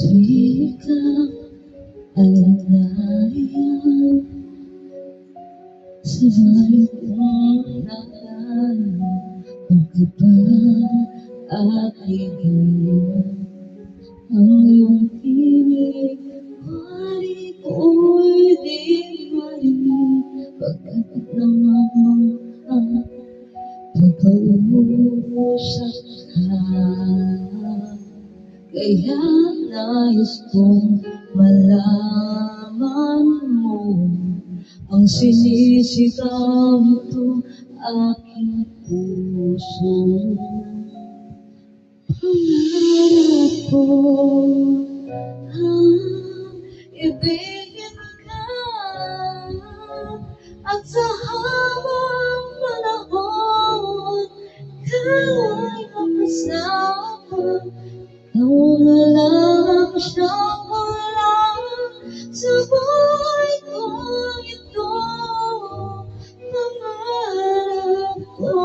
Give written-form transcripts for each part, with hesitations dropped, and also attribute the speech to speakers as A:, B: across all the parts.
A: Tuwing ikaw ay naiyak, sabay kong naalala, bakit ba aking iniwan ang iyong tinig? Wari ko'y di marinig, pagkat namamangha pagkausap ka. Kaya nais kong malaman mo ang sinisigaw nito aking puso. Pangarap ko ibigin ka, at sa habang panahon ikaw ay makasama. Ikaw na lang siyang wala sa buhay ko ito, pangarap ko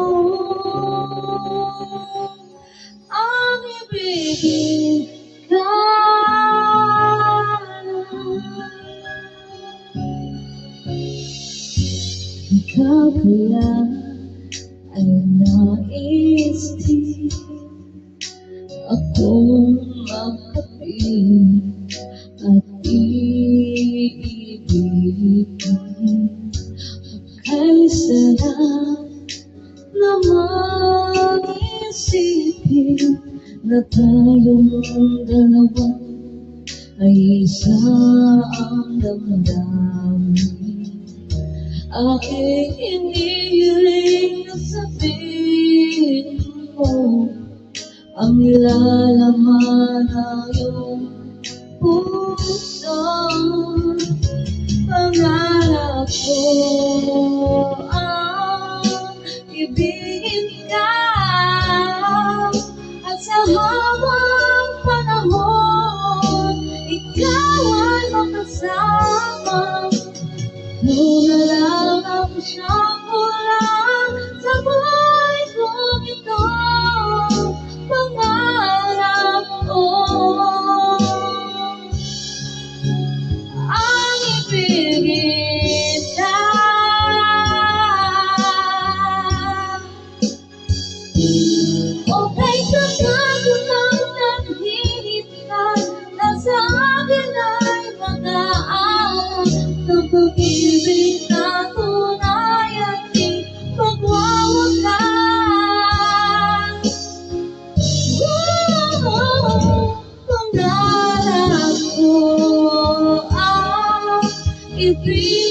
A: ang ibigin ka. Ikaw kaya ay nais din akong makapiling at iibigin. Kay sarap naman isipin na tayong dalawa ay isa ang damdamin. Aking inihiling na sabihin mo ang nilalaman ng iyong puso. Pangarap ko ang ibigin ka, at sa habang panahon ikaw ay makasama. Ikaw na lang ang siyang kulang sa buhay kong ito, pangarap ko ang ibigin ka. Okay ka ba kung naghihitan na sa akin ay mag-aaral ng pag-ibig na tunay at di magwawakas? Pangarap ko ang ibig